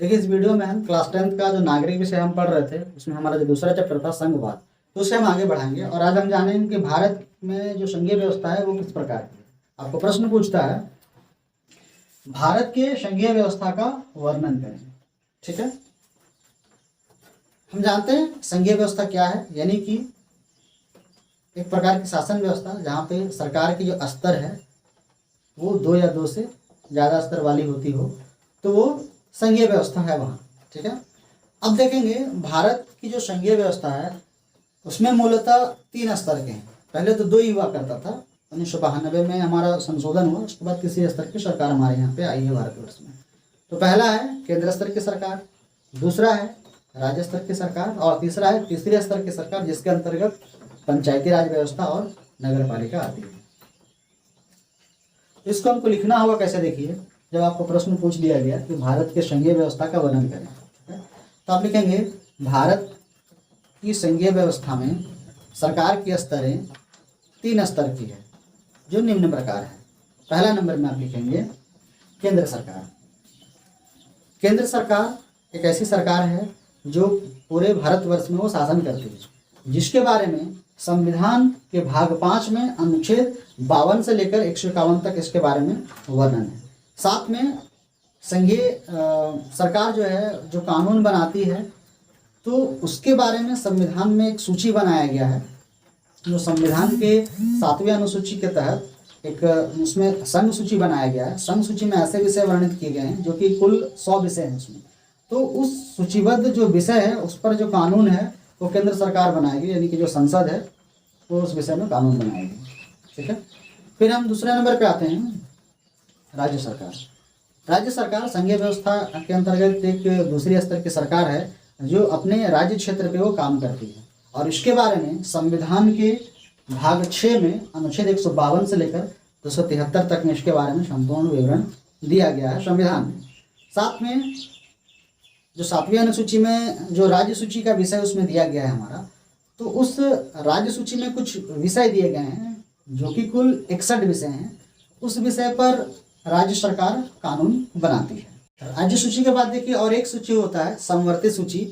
देखिए, इस वीडियो में हम क्लास 10th का जो नागरिक विषय हम पढ़ रहे थे, उसमें हमारा जो दूसरा चैप्टर था संघवाद, तो उससे हम आगे बढ़ाएंगे। और आज हम जानेंगे कि भारत में जो संघीय व्यवस्था है वो किस प्रकार की है। आपको प्रश्न पूछता है, भारत के संघीय व्यवस्था का वर्णन करें। ठीक है, हम जानते हैं संघीय व्यवस्था क्या है, यानी कि एक प्रकार की शासन व्यवस्था जहाँ पे सरकार की जो स्तर है वो 2 या 2 से ज़्यादा स्तर वाली होती हो, तो वो संघीय व्यवस्था है वहाँ। ठीक है, अब देखेंगे भारत की जो संघीय व्यवस्था है उसमें मूलतः 3 स्तर के हैं। पहले तो 2 ही हुआ करता था, 1992 में हमारा संशोधन हुआ, उसके बाद तीसरे स्तर की सरकार हमारे यहाँ पे आई है भारतवर्ष में। तो पहला है केंद्र स्तर की सरकार, दूसरा है राज्य स्तर की सरकार, और तीसरा है तीसरे स्तर की सरकार, जिसके अंतर्गत पंचायती राज व्यवस्था और नगर पालिका आती है। इसको हमको लिखना होगा कैसे, देखिए, जब आपको प्रश्न पूछ दिया गया कि भारत के संघीय व्यवस्था का वर्णन करें, तो आप लिखेंगे भारत की संघीय व्यवस्था में सरकार की स्तरें 3 स्तर की है, जो निम्न प्रकार है। पहला नंबर में आप लिखेंगे केंद्र सरकार। केंद्र सरकार एक ऐसी सरकार है जो पूरे भारतवर्ष में वो शासन करती है, जिसके बारे में संविधान के भाग 5 में अनुच्छेद 52 से लेकर 151 तक इसके बारे में वर्णन है। साथ में संघीय सरकार जो है जो कानून बनाती है, तो उसके बारे में संविधान में एक सूची बनाया गया है, जो संविधान के 7वें अनुसूची के तहत एक उसमें संघ सूची बनाया गया है। संघ सूची में ऐसे विषय वर्णित किए गए हैं जो कि कुल 100 विषय हैं उसमें। तो उस सूचीबद्ध जो विषय है उस पर जो कानून है वो केंद्र सरकार बनाएगी, यानी कि जो संसद है वो उस विषय में कानून बनाएगी। ठीक है, फिर हम दूसरे नंबर पे आते हैं राज्य सरकार। राज्य सरकार संघीय व्यवस्था के अंतर्गत एक दूसरी स्तर की सरकार है जो अपने राज्य क्षेत्र पे वो काम करती है, और इसके बारे में संविधान के भाग 6 में अनुच्छेद 152 से लेकर 273 तक में इसके बारे में संपूर्ण विवरण दिया गया है संविधान में। साथ में जो 7वीं अनुसूची में जो राज्य सूची का विषय उसमें दिया गया है हमारा, तो उस राज्य सूची में कुछ विषय दिए गए हैं जो कि कुल 61 विषय हैं। उस विषय पर राज्य सरकार कानून बनाती है। राज्य सूची के बाद देखिए और एक सूची होता है समवर्ती सूची।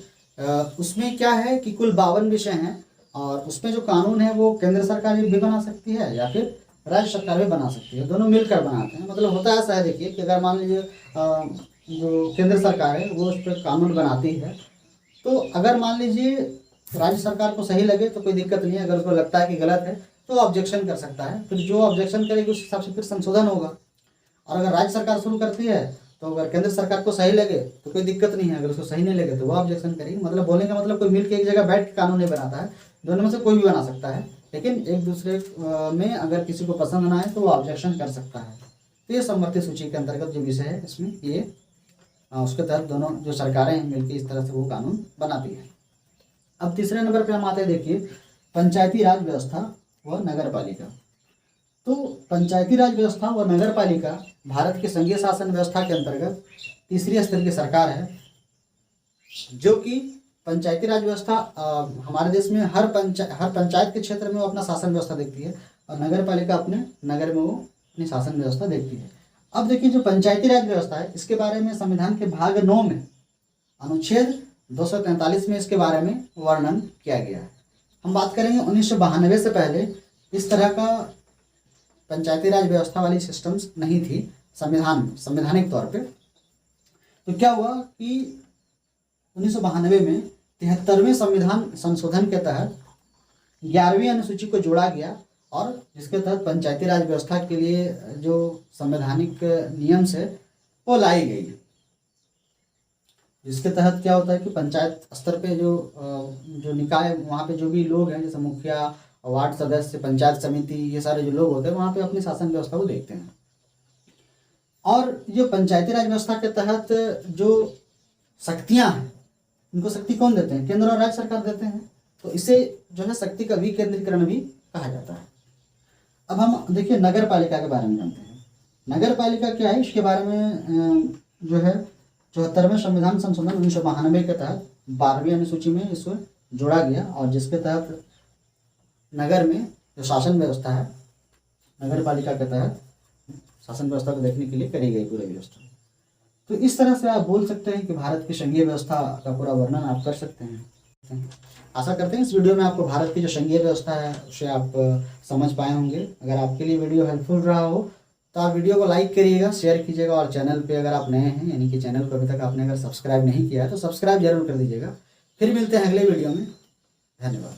उसमें क्या है कि कुल 52 विषय हैं, और उसमें जो कानून है वो केंद्र सरकार भी बना सकती है या फिर राज्य सरकार भी बना सकती है, दोनों मिलकर बनाते हैं। मतलब होता ऐसा है, देखिए, कि अगर मान लीजिए जो केंद्र सरकार है वो उस पर कानून बनाती है, तो अगर मान लीजिए राज्य सरकार को सही लगे तो कोई दिक्कत नहीं है, अगर उसको लगता है कि गलत है तो ऑब्जेक्शन कर सकता है, फिर जो ऑब्जेक्शन करेगी उस हिसाब से फिर संशोधन होगा। और अगर राज्य सरकार शुरू करती है तो अगर केंद्र सरकार को सही लगे तो कोई दिक्कत नहीं है, अगर उसको सही नहीं लगे तो वो ऑब्जेक्शन करेगी। मतलब बोलने का मतलब कोई मिल के एक जगह बैठ के कानून नहीं बनाता है, दोनों में से कोई भी बना सकता है, लेकिन एक दूसरे में अगर किसी को पसंद ना आए तो वो ऑब्जेक्शन कर सकता है। तो ये समवर्ती सूची के अंतर्गत जो विषय है इसमें ये उसके तहत दोनों जो सरकारें हैं मिलकर इस तरह से वो कानून बनाती है। अब तीसरे नंबर पे हम आते हैं, देखिए, पंचायती राज व्यवस्था व नगर पालिका। तो पंचायती राज व्यवस्था व नगर पालिका भारत के संघीय शासन व्यवस्था के अंतर्गत तीसरी स्तर की सरकार है, जो कि पंचायती राज व्यवस्था हमारे देश में हर पंचायत के क्षेत्र में वो अपना शासन व्यवस्था देखती है, और नगर पालिका अपने नगर में वो अपनी शासन व्यवस्था देखती है। अब देखिए, जो पंचायती राज व्यवस्था है इसके बारे में संविधान के भाग 9 में अनुच्छेद 243 में इसके बारे में वर्णन किया गया है। हम बात करेंगे 1992 से पहले इस तरह का पंचायती राज व्यवस्था वाली सिस्टम्स नहीं थी संविधान में, संवैधानिक तौर पे। तो क्या हुआ कि 1992 में 73वें संविधान संशोधन के तहत 11वीं अनुसूची को जोड़ा गया, और जिसके तहत पंचायती राज व्यवस्था के लिए जो संवैधानिक नियम से वो लाई गई, जिसके तहत क्या होता है कि पंचायत स्तर पे जो निकाय वहाँ पे जो भी लोग हैं, जैसे मुखिया, वार्ड सदस्य, पंचायत समिति, ये सारे जो लोग होते हैं वहाँ पे अपनी शासन व्यवस्था को देखते हैं। और जो पंचायती राज व्यवस्था के तहत जो शक्तियाँ हैं उनको शक्ति कौन देते हैं? केंद्र और राज्य सरकार देते हैं। तो इसे जो है शक्ति का विकेंद्रीकरण भी कहा जाता है। अब हम देखिए नगर पालिका के बारे में जानते हैं। नगर पालिका क्या है, इसके बारे में जो है 74वें संविधान संशोधन 1992 के तहत 12वीं अनुसूची में इसको जोड़ा गया, और जिसके तहत नगर में जो शासन व्यवस्था है नगर पालिका के तहत शासन व्यवस्था को देखने के लिए करी गई पूरी व्यवस्था। तो इस तरह से आप बोल सकते हैं कि भारत की संघीय व्यवस्था का पूरा वर्णन आप कर सकते हैं। आशा करते हैं इस वीडियो में आपको भारत की जो संघीय व्यवस्था है उसे आप समझ पाए होंगे। अगर आपके लिए वीडियो हेल्पफुल रहा हो तो आप वीडियो को लाइक करिएगा, शेयर कीजिएगा, और चैनल पे अगर आप नए हैं यानी कि चैनल को अभी तक आपने अगर सब्सक्राइब नहीं किया है तो सब्सक्राइब जरूर कर दीजिएगा। फिर मिलते हैं अगले वीडियो में। धन्यवाद।